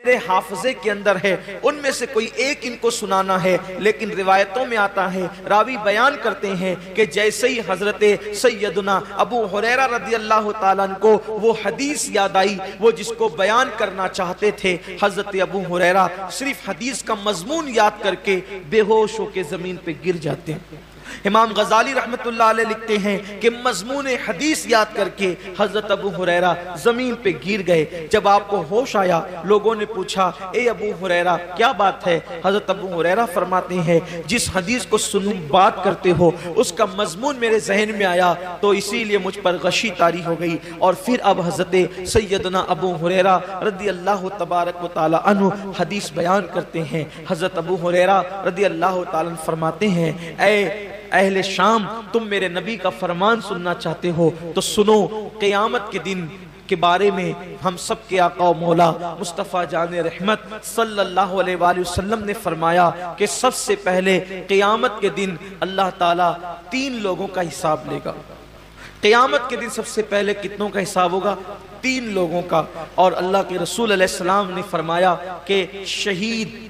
میرے حافظے کے اندر ہے، ان میں سے کوئی ایک ان کو سنانا ہے۔ لیکن روایتوں میں آتا ہے، راوی بیان کرتے ہیں کہ جیسے ہی حضرت سیدنا ابو ہریرہ رضی اللہ تعالیٰ عنہ کو وہ حدیث یاد آئی، وہ جس کو بیان کرنا چاہتے تھے، حضرت ابو ہریرہ صرف حدیث کا مضمون یاد کر کے بے ہوش ہو کے زمین پہ گر جاتے ہیں۔ امام غزالی رحمت اللہ علیہ لکھتے ہیں کہ مضمون حدیث یاد کر کے حضرت ابو ہریرہ زمین پہ گر گئے۔ جب آپ کو ہوش آیا، لوگوں نے پوچھا، اے ابو ہریرہ کیا بات ہے؟ حضرت ابو ہریرہ فرماتے ہیں، جس حدیث کو بات کرتے ہو اس کا مضمون میرے ذہن میں آیا تو اسی لیے مجھ پر غشی طاری ہو گئی۔ اور پھر اب حضرت سیدنا ابو ہریرہ رضی اللہ تبارک و تعالی عنہ حدیث بیان کرتے ہیں۔ حضرت ابو ہریرہ رضی اللہ تعالی عنہ فرماتے ہیں، اے اہل شام، تم میرے نبی کا فرمان سننا چاہتے ہو تو سنو، قیامت کے دن کے بارے میں ہم سب کے آقا و مولا مصطفیٰ جان رحمت صلی اللہ علیہ وآلہ وسلم نے فرمایا کہ سب سے پہلے قیامت کے دن اللہ تعالیٰ 3 لوگوں کا حساب لے گا۔ قیامت کے دن سب سے پہلے کتنوں کا حساب ہوگا؟ 3 لوگوں کا۔ اور اللہ کے رسول علیہ السلام نے فرمایا کہ شہید،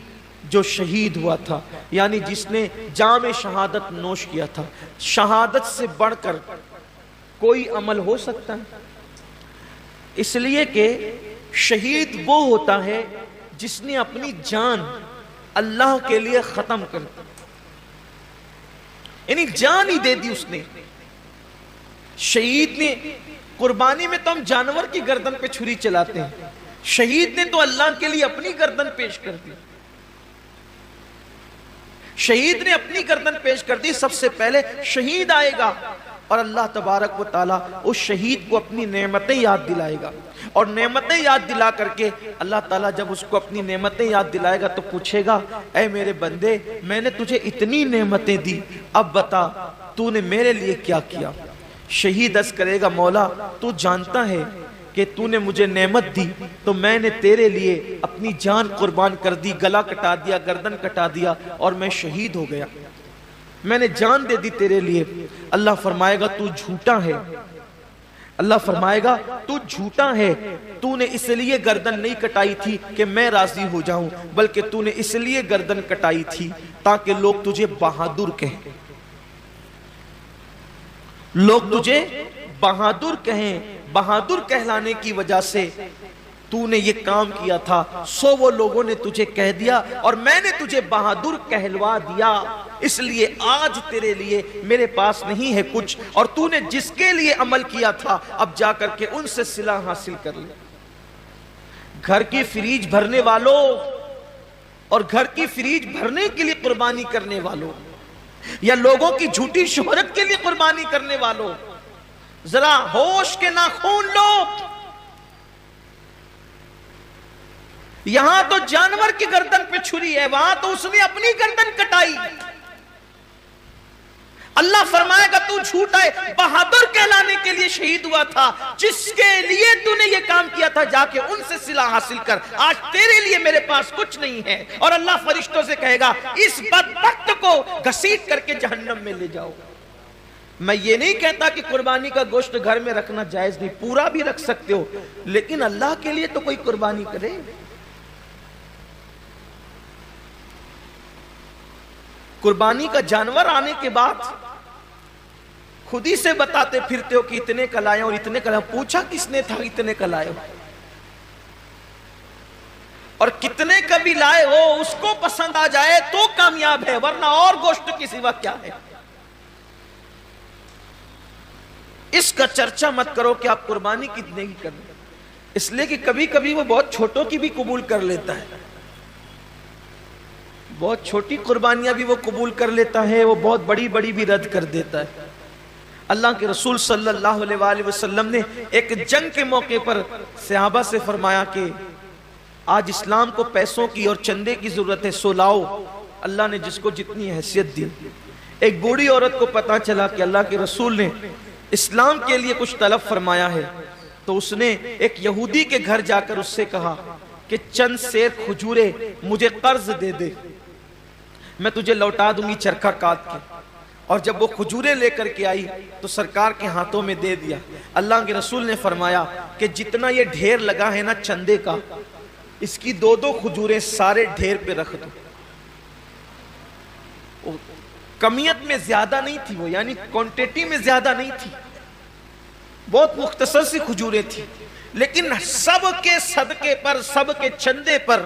جو شہید ہوا تھا، یعنی جس نے جام شہادت نوش کیا تھا، شہادت سے بڑھ کر کوئی عمل ہو سکتا ہے؟ اس لیے کہ شہید وہ ہوتا ہے جس نے اپنی جان اللہ کے لیے ختم کر دی، یعنی جان ہی دے دی اس نے۔ شہید نے، قربانی میں تو ہم جانور کی گردن پہ چھری چلاتے ہیں، شہید نے تو اللہ کے لیے اپنی گردن پیش کر دی۔ شہید نے اپنی گردن پیش کر دی۔ سب سے پہلے شہید آئے گا اور اللہ تبارک و تعالیٰ اس شہید کو اپنی نعمتیں یاد دلائے گا، اور نعمتیں یاد دلا کر کے اللہ تعالیٰ جب اس کو اپنی نعمتیں یاد دلائے گا تو پوچھے گا، اے میرے بندے، میں نے تجھے اتنی نعمتیں دی، اب بتا تو نے میرے لیے کیا کیا؟ شہید عرض کرے گا، مولا تو جانتا ہے کہ تو نے مجھے نعمت دی تو میں نے تیرے لیے اپنی جان قربان کر دی، گلا کٹا دیا، گردن کٹا دیا اور میں شہید ہو گیا، میں نے جان دے دی تیرے لیے۔ اللہ فرمائے گا تو جھوٹا ہے، اللہ فرمائے گا تو جھوٹا ہے، تو نے اس لیے گردن نہیں کٹائی تھی کہ میں راضی ہو جاؤں، بلکہ تو نے اس لیے گردن کٹائی تھی تاکہ لوگ تجھے بہادر کہیں، لوگ تجھے بہادر کہیں۔ بہادر کہلانے کی وجہ سے تو نے یہ کام کیا تھا، سو وہ لوگوں نے تجھے کہہ دیا اور میں نے تجھے بہادر کہلوا دیا، اس لیے آج تیرے لیے میرے پاس نہیں ہے کچھ، اور تو نے جس کے لیے عمل کیا تھا اب جا کر کے ان سے صلہ حاصل کر لے۔ گھر کی فریج بھرنے والوں اور گھر کی فریج بھرنے کے لیے قربانی کرنے والوں، یا لوگوں کی جھوٹی شہرت کے لیے قربانی کرنے والوں، ذرا ہوش کے ناخون لو۔ یہاں تو جانور کی گردن پہ چھری ہے، وہاں تو اس نے اپنی گردن کٹائی۔ اللہ فرمائے گا تو جھوٹا ہے، بہادر کہلانے کے لیے شہید ہوا تھا، جس کے لیے تو نے یہ کام کیا تھا جا کے ان سے صلہ حاصل کر، آج تیرے لیے میرے پاس کچھ نہیں ہے۔ اور اللہ فرشتوں سے کہے گا اس بدبخت کو گھسیٹ کر کے جہنم میں لے جاؤ۔ میں یہ نہیں کہتا کہ قربانی کا گوشت گھر میں رکھنا جائز نہیں، پورا بھی رکھ سکتے ہو، لیکن اللہ کے لیے تو کوئی قربانی کرے۔ قربانی کا جانور آنے کے بعد خود ہی سے بتاتے پھرتے ہو کہ اتنے کا لائے اور اتنے کا لائے، پوچھا کس نے تھا اتنے کا لائے ہو؟ اور کتنے کا بھی لائے ہو اس کو پسند آ جائے تو کامیاب ہے، ورنہ اور گوشت کی سوا کیا ہے؟ اس کا چرچا مت کرو کہ آپ قربانی کتنے کی کریں، اس لیے کہ کبھی کبھی وہ بہت چھوٹوں کی بھی قبول کر لیتا ہے، بہت چھوٹی قربانیاں بھی وہ قبول کر لیتا ہے، وہ بہت بڑی بڑی بھی رد کر دیتا ہے۔ اللہ کے رسول صلی اللہ علیہ وآلہ وسلم نے ایک جنگ کے موقع پر صحابہ سے فرمایا کہ آج اسلام کو پیسوں کی اور چندے کی ضرورت ہے، سو لاؤ۔ اللہ نے جس کو جتنی حیثیت دی۔ ایک بوڑھی عورت کو پتا چلا کہ اللہ کے رسول نے اسلام کے لیے کچھ طلب فرمایا ہے، تو اس نے ایک یہودی کے گھر جا کر اس سے کہا کہ چند سیر کھجورے مجھے قرض دے دے، میں تجھے لوٹا دوں گی چرخہ کاٹ کے۔ اور جب وہ کھجورے لے کر کے آئی تو سرکار کے ہاتھوں میں دے دیا۔ اللہ کے رسول نے فرمایا کہ جتنا یہ ڈھیر لگا ہے نا چندے کا، اس کی 2 کھجوریں سارے ڈھیر پہ رکھ دو. کمیت میں زیادہ نہیں تھی وہ، یعنی کوانٹیٹی میں زیادہ نہیں تھی، بہت مختصر سی کھجوریں تھی، لیکن سب کے صدقے پر، سب کے چندے پر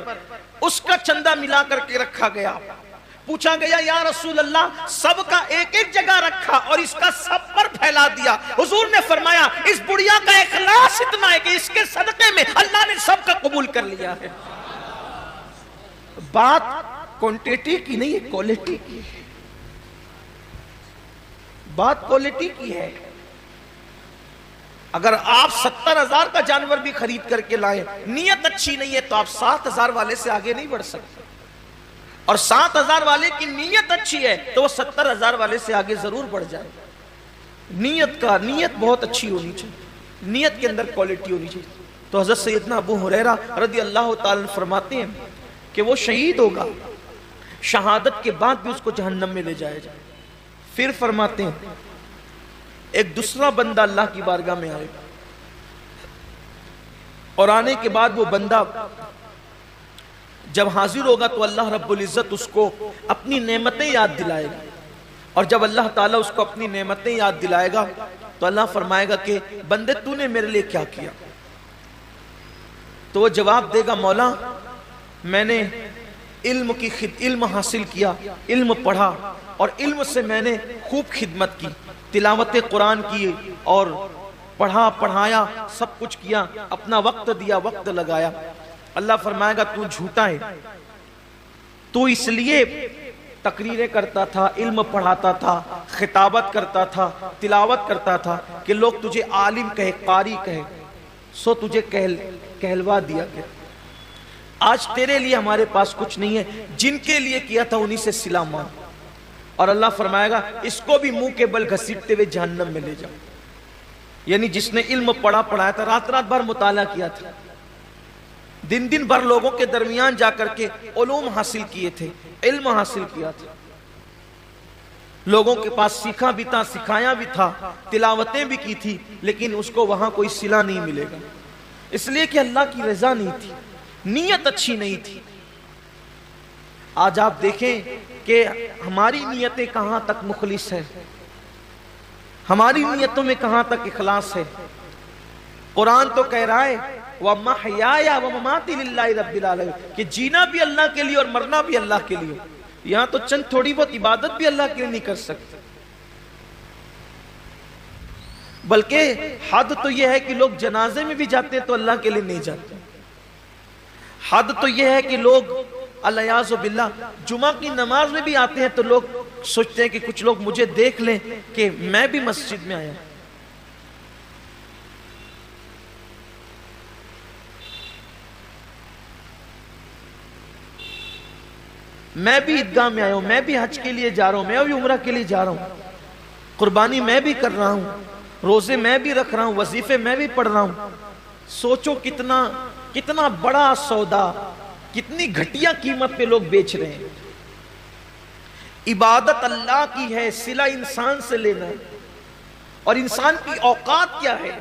اس کا چندہ ملا کر کے رکھا گیا. پوچھا گیا یا رسول اللہ سب کا ایک ایک جگہ رکھا اور اس کا سب پر پھیلا دیا. حضور نے فرمایا اس بڑھیا کا اخلاص اتنا ہے کہ اس کے صدقے میں اللہ نے سب کا قبول کر لیا ہے. بات کوانٹیٹی کی نہیں ہے، کوالٹی کی ہے. بات کوالٹی کی ہے. اگر آپ 70,000 کا جانور بھی خرید کر کے لائیں، نیت اچھی نہیں ہے تو آپ 7,000 والے سے آگے نہیں بڑھ سکتے، اور 7,000 والے کی نیت اچھی ہے تو وہ 70,000 والے سے آگے ضرور بڑھ جائے. نیت بہت اچھی ہونی چاہیے، نیت کے اندر کوالٹی ہونی چاہیے. تو حضرت سیدنا ابو ہریرہ رضی اللہ تعالیٰ فرماتے ہیں کہ وہ شہید ہوگا، شہادت کے بعد بھی اس کو جہنم میں لے جایا جائے. پھر فرماتے ہیں ایک دوسرا بندہ اللہ کی بارگاہ میں آئے گا، اور آنے کے بعد وہ بندہ جب حاضر ہوگا تو اللہ رب العزت اس کو اپنی نعمتیں یاد دلائے گا. اور جب اللہ تعالیٰ اس کو اپنی نعمتیں یاد دلائے گا تو اللہ فرمائے گا کہ بندے تو نے میرے لیے کیا کیا؟ تو وہ جواب دے گا مولا میں نے علم حاصل کیا، علم پڑھا، اور علم سے میں نے خوب خدمت کی، تلاوت قرآن کی اور پڑھا پڑھایا، سب کچھ کیا، اپنا وقت دیا، وقت لگایا. اللہ فرمائے گا تو جھوٹا ہے، تو اس لیے تقریریں کرتا تھا، علم پڑھاتا تھا، خطابت کرتا تھا، تلاوت کرتا تھا کہ لوگ تجھے عالم کہے، قاری کہے، سو تجھے کہلوا دیا گیا. آج تیرے لیے ہمارے پاس کچھ نہیں ہے، جن کے لیے کیا تھا انہی سے صلہ مانگ. اور اللہ فرمائے گا اس کو بھی منہ کے بل گھسیٹتے ہوئے جہنم میں لے جاؤ. یعنی جس نے علم پڑھایا تھا، رات رات بھر مطالعہ کیا تھا، دن دن بھر لوگوں کے درمیان جا کر کے علوم حاصل کیے تھے، علم حاصل کیا تھا، لوگوں کے پاس سیکھا بھی تھا، سکھایا بھی تھا، تلاوتیں بھی کی تھی، لیکن اس کو وہاں کوئی صلہ نہیں ملے گا، اس لیے کہ اللہ کی رضا نہیں تھی، نیت اچھی نہیں تھی. آج آپ دیکھیں کہ ہماری نیتیں کہاں تک مخلص ہیں، ہماری نیتوں میں کہاں تک اخلاص ہے. قرآن تو کہہ رہا ہے وَمَحْيَايَ وَمَمَاتِي لِلَّهِ رَبِّ الْعَالَمِينَ کہ جینا بھی اللہ کے لیے اور مرنا بھی اللہ کے لیے. یہاں تو چند تھوڑی بہت عبادت بھی اللہ کے لیے نہیں کر سکتے، بلکہ حد تو یہ ہے کہ لوگ جنازے میں بھی جاتے ہیں تو اللہ کے لیے نہیں جاتے. حد تو یہ ہے کہ لوگ الیاذ باللہ جمعہ کی نماز میں بھی آتے ہیں تو لوگ سوچتے ہیں کہ کچھ لوگ مجھے دیکھ لیں کہ میں بھی مسجد میں آیا. میں بھی عیدگاہ میں آیا ہوں، میں بھی حج کے لیے جا رہا ہوں، میں بھی عمرہ کے لیے جا رہا ہوں، قربانی میں بھی کر رہا ہوں، روزے میں بھی رکھ رہا ہوں، وظیفے میں بھی پڑھ رہا ہوں. سوچو کتنا بڑا سودا، کتنی گھٹیا قیمت پہ لوگ بیچ رہے ہیں. عبادت اللہ کی ہے، صلہ انسان سے لینا ہے. اور انسان کی اوقات کیا ہے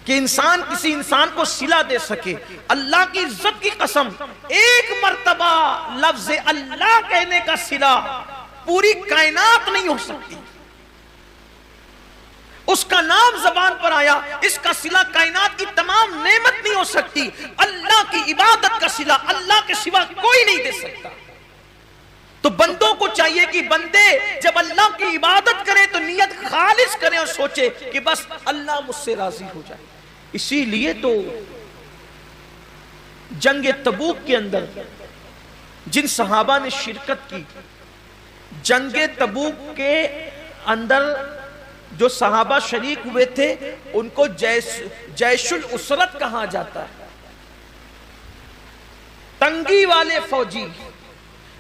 کہ انسان کسی انسان کو صلہ دے سکے. اللہ کی عزت کی قسم، ایک مرتبہ لفظ اللہ کہنے کا صلہ پوری کائنات نہیں ہو سکتی. اس کا نام زبان پر آیا، اس کا صلہ کائنات کی تمام نعمت نہیں ہو سکتی. اللہ کی عبادت کا صلہ اللہ کے سوا کوئی نہیں دے سکتا. تو بندوں کو چاہیے کہ بندے جب اللہ کی عبادت کریں تو نیت خالص کریں اور سوچے کہ بس اللہ مجھ سے راضی ہو جائے. اسی لیے تو جنگ تبوک کے اندر جن صحابہ نے شرکت کی، جنگ تبوک کے اندر جو صحابہ شریک ہوئے تھے ان کو جیش الاسرت کہا جاتا ہے، تنگی والے فوجی.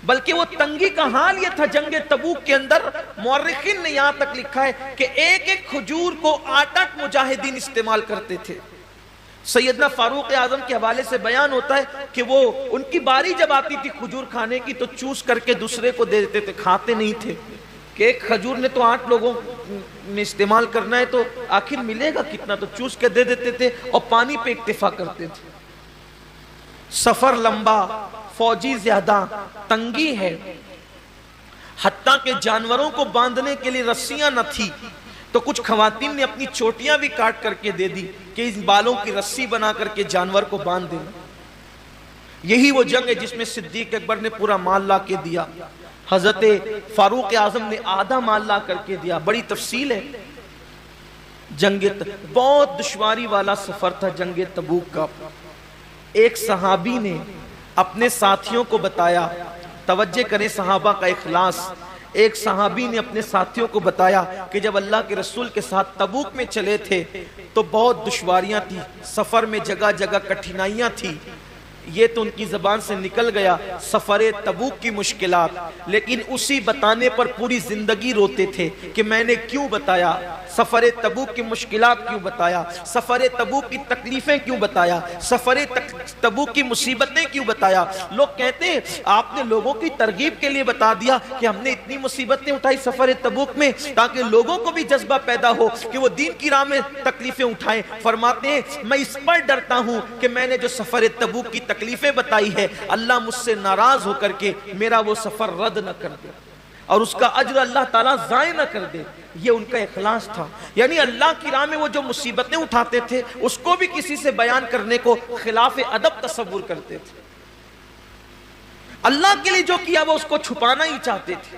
بلکہ وہ تنگی کا حال یہ تھا جنگ تبوک کے اندر، مورخین نے یہاں تک لکھا ہے کہ ایک ایک کھجور کو 8 مجاہدین استعمال کرتے تھے. سیدنا فاروق اعظم کے حوالے سے بیان ہوتا ہے کہ وہ ان کی باری جب آتی تھی کھجور کھانے کی تو چوس کر کے دوسرے کو دے دیتے تھے، کھاتے نہیں تھے کہ ایک کھجور نے تو 8 لوگوں نے استعمال کرنا ہے تو آخر ملے گا کتنا، تو چوس کے دے دیتے تھے اور پانی پہ اکتفا کرتے تھے. سفر لمبا، فوجی زیادہ، تنگی ہے، حتیٰ کہ جانوروں کو باندھنے کے لیے رسیاں نہ تھی تو کچھ خواتین نے اپنی چوٹیاں بھی کاٹ کر کے دے دی کہ اس بالوں کی رسی بنا کر کے جانور کو باندھ دینا۔ یہی وہ جنگ ہے جس میں صدیق اکبر نے پورا مال لا کے دیا، حضرت فاروق اعظم نے آدھا مال لا کر کے دیا۔ بڑی تفصیل ہے جنگ بہت دشواری والا سفر تھا جنگ تبوک کا۔ ایک صحابی نے اپنے ساتھیوں کو بتایا، توجہ کریں صحابہ کا اخلاص، ایک صحابی نے اپنے ساتھیوں کو بتایا کہ جب اللہ کے رسول کے ساتھ تبوک میں چلے تھے تو بہت دشواریاں تھی، سفر میں جگہ جگہ کٹھنائیاں تھی۔ یہ تو ان کی زبان سے نکل گیا سفر تبوک کی مشکلات، لیکن اسی بتانے پر پوری زندگی روتے تھے کہ میں نے کیوں بتایا، سفر تبوک کی مشکلات کیوں بتایا، سفر تبوک کی تکلیفیں کیوں بتایا، سفر تبوک کی مصیبتیں کیوں بتایا۔ لوگ کہتے ہیں آپ نے لوگوں کی ترغیب کے لیے بتا دیا کہ ہم نے اتنی مصیبتیں اٹھائی سفر تبوک میں تاکہ لوگوں کو بھی جذبہ پیدا ہو کہ وہ دین کی راہ میں تکلیفیں اٹھائیں۔ فرماتے ہیں میں اس پر ڈرتا ہوں کہ میں نے جو سفر تبوک کی تکلیفیں بتائی ہے اللہ مجھ سے ناراض ہو کر کے میرا وہ سفر رد نہ کر دے اور اس کا اجر اللہ تعالیٰ ضائع نہ کر دے۔ یہ ان کا اخلاص تھا، یعنی اللہ کی راہ میں وہ جو مصیبتیں اٹھاتے تھے اس کو بھی کسی سے بیان کرنے کو خلاف ادب تصور کرتے تھے۔ اللہ کے لیے جو کیا وہ اس کو چھپانا ہی چاہتے تھے،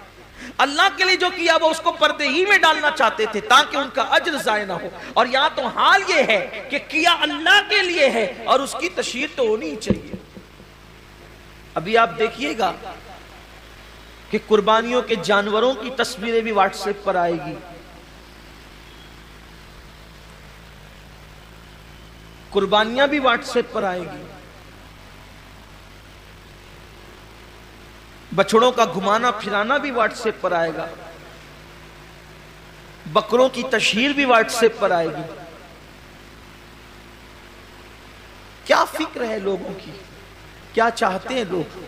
اللہ کے لیے جو کیا وہ اس کو پردے ہی میں ڈالنا چاہتے تھے تاکہ ان کا اجر ضائع نہ ہو۔ اور یہاں تو حال یہ ہے کہ کیا اللہ کے لیے ہے اور اس کی تشہیر تو ہونی ہی چاہیے۔ ابھی آپ دیکھیے گا کہ قربانیوں کے جانوروں کی تصویریں بھی واٹس ایپ پر آئے گی، قربانیاں بھی واٹس ایپ پر آئے گی، بچڑوں کا گھمانا پھرانا بھی واٹس ایپ پر آئے گا، بکروں کی تشہیر بھی واٹس ایپ پر آئے گی۔ کیا فکر ہے لوگوں کی، کیا چاہتے ہیں لوگ؟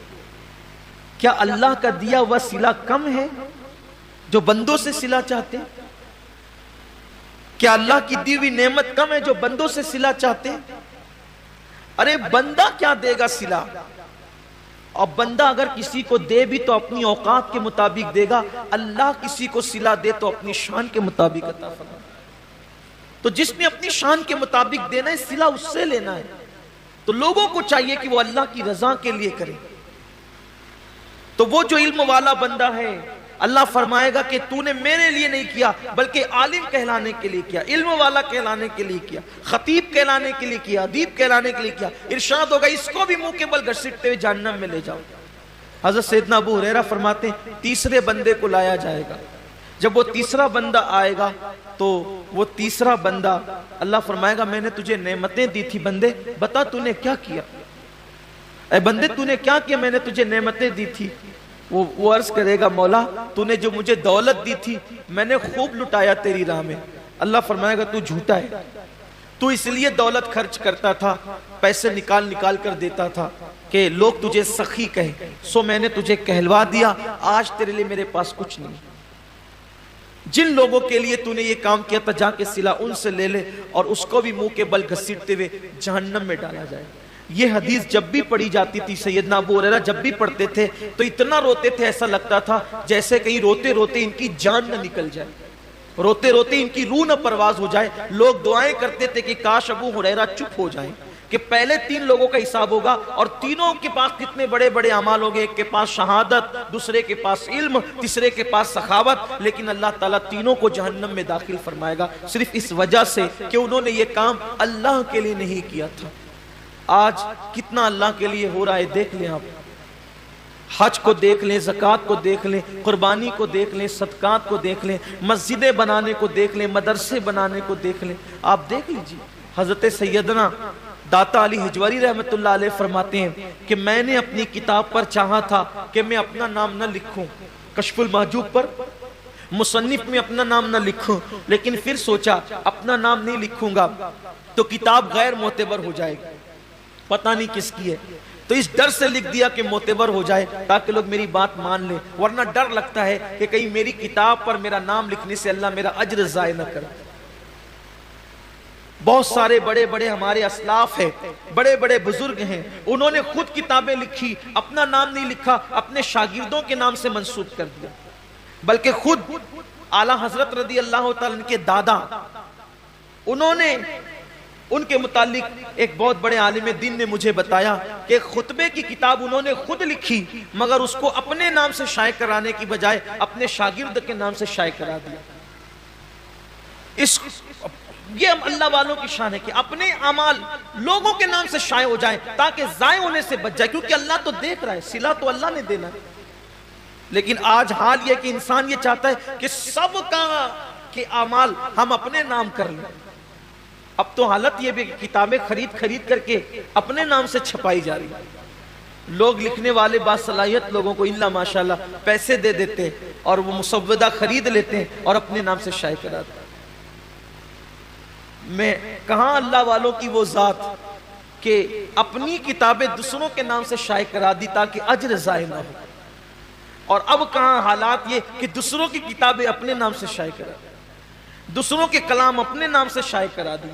کیا اللہ کا دیا ہوا صلہ کم ہے جو بندوں سے صلہ چاہتے ہیں؟ کیا اللہ کی دی ہوئی نعمت کم ہے جو بندوں سے صلہ چاہتے ہیں؟ ارے بندہ کیا دے گا صلہ، اور بندہ اگر کسی کو دے بھی تو اپنی اوقات کے مطابق دے گا، اللہ کسی کو صلہ دے تو اپنی شان کے مطابق عطا فرمائے۔ تو جس نے اپنی شان کے مطابق دینا ہے صلہ اس سے لینا ہے، تو لوگوں کو چاہیے کہ وہ اللہ کی رضا کے لیے کریں۔ تو وہ جو علم والا بندہ ہے اللہ فرمائے گا کہ تو نے میرے لیے نہیں کیا بلکہ عالم کہلانے کے لیے کیا، علم والا کہلانے کے لیے کیا، خطیب کہلانے کے لیے کیا، ادیب کہلانے کے لیے کیا۔ ارشاد ہوگا اس کو بھی منہ کے بل گھسیٹتے ہوئے جہنم میں لے جاؤ۔ حضرت سیدنا ابو ہریرہ فرماتے ہیں تیسرے بندے کو لایا جائے گا، جب وہ تیسرا بندہ آئے گا تو وہ تیسرا بندہ اللہ فرمائے گا میں نے تجھے نعمتیں دی تھی بندے، بتا تو نے کیا کیا، اے بندے تو نے کیا کیا، میں نے تجھے نعمتیں دی تھی۔ وہ عرض کرے گا مولا تو نے جو مجھے دولت دی تھی میں نے خوب لٹایا تیری راہ میں۔ اللہ فرمائے گا تو جھوٹا ہے، تو اس لیے دولت خرچ کرتا تھا، پیسے نکال نکال کر دیتا تھا کہ لوگ تجھے سخی کہیں، سو میں نے تجھے کہلوا دیا، آج تیرے لیے میرے پاس کچھ نہیں۔ جن لوگوں کے لیے تو نے یہ کام کیا تھا جا کے صلہ ان سے لے لے، اور اس کو بھی منہ کے بل گھسیٹتے ہوئے جہنم میں ڈالا جائے۔ یہ حدیث جب بھی پڑھی جاتی تھی سیدنا ابو ہریرہ جب بھی پڑھتے تھے تو اتنا روتے تھے ایسا لگتا تھا جیسے کہیں روتے روتے ان کی جان نہ نکل جائے، روتے روتے ان کی روح نہ پرواز ہو جائے۔ لوگ دعائیں کرتے تھے کہ کاش ابو ہریرہ چپ ہو جائیں کہ پہلے 3 لوگوں کا حساب ہوگا اور تینوں کے پاس کتنے بڑے بڑے اعمال ہوں گے، ایک کے پاس شہادت، دوسرے کے پاس علم، تیسرے کے پاس سخاوت، لیکن اللہ تعالیٰ تینوں کو جہنم میں داخل فرمائے گا صرف اس وجہ سے کہ انہوں نے یہ کام اللہ کے لیے نہیں کیا تھا۔ آج کتنا اللہ کے لیے ہو رہا ہے دیکھ لیں آپ، حج کو دیکھ لیں، زکوٰۃ کو دیکھ لیں، قربانی کو دیکھ لیں، صدقات کو دیکھ لیں، مسجدیں بنانے کو دیکھ لیں، مدرسے بنانے کو دیکھ لیں، آپ دیکھ لیجیے۔ حضرت سیدنا داتا علی حجوری رحمت اللہ علیہ فرماتے ہیں کہ میں نے اپنی کتاب پر چاہا تھا کہ میں اپنا نام نہ لکھوں، کشف المحجوب پر مصنف میں اپنا نام نہ لکھوں، لیکن پھر سوچا اپنا نام نہیں لکھوں گا تو کتاب غیر معتبر ہو جائے گی، پتہ نہیں کس کی ہے، تو اس ڈر سے لکھ دیا کہ معتبر ہو جائے تاکہ لوگ میری بات مان لیں، ورنہ ڈر لگتا ہے کہ کہیں میری کتاب پر میرا نام لکھنے سے اللہ میرا اجر ضائع نہ کرے۔ بہت سارے بڑے بڑے ہمارے اسلاف ہیں، بڑے بڑے بزرگ ہیں، انہوں نے خود کتابیں لکھی، اپنا نام نہیں لکھا، اپنے شاگردوں کے نام سے منسوب کر دیا، بلکہ خود اعلیٰ حضرت رضی اللہ تعالیٰ عنہ کے دادا، انہوں نے ان کے متعلق ایک بہت بڑے عالم دین نے مجھے بتایا کہ ایک خطبے کی کتاب انہوں نے خود لکھی، مگر اس کو اپنے نام سے شائع کرانے کی بجائے اپنے شاگرد کے نام سے شائع کرا دیا۔ یہ اللہ والوں کی شان ہے کہ اپنے اعمال لوگوں کے نام سے شائع ہو جائیں تاکہ ضائع ہونے سے بچ جائے، کیونکہ اللہ تو دیکھ رہا ہے، صلہ تو اللہ نے دینا ہے۔ لیکن آج حال یہ کہ انسان یہ چاہتا ہے کہ سب کا کہ اعمال ہم اپنے نام کر لیں۔ اب تو حالت یہ بھی کہ کتابیں خرید کر کے اپنے نام سے چھپائی جا رہی ہے۔ لوگ لکھنے والے باصلاحیت لوگوں کو اللہ ماشاءاللہ پیسے دے دیتے ہیں اور وہ مسودہ خرید لیتے ہیں اور اپنے نام سے شائع کراتے ہیں۔ میں کہاں اللہ والوں کی وہ ذات کہ اپنی کتابیں دوسروں کے نام سے شائع کرا دی تاکہ اجر ضائع نہ ہو، اور اب کہاں حالات یہ کہ دوسروں کی کتابیں اپنے نام سے شائع کرا دی، دوسروں کے کلام اپنے نام سے شائع کرا دی۔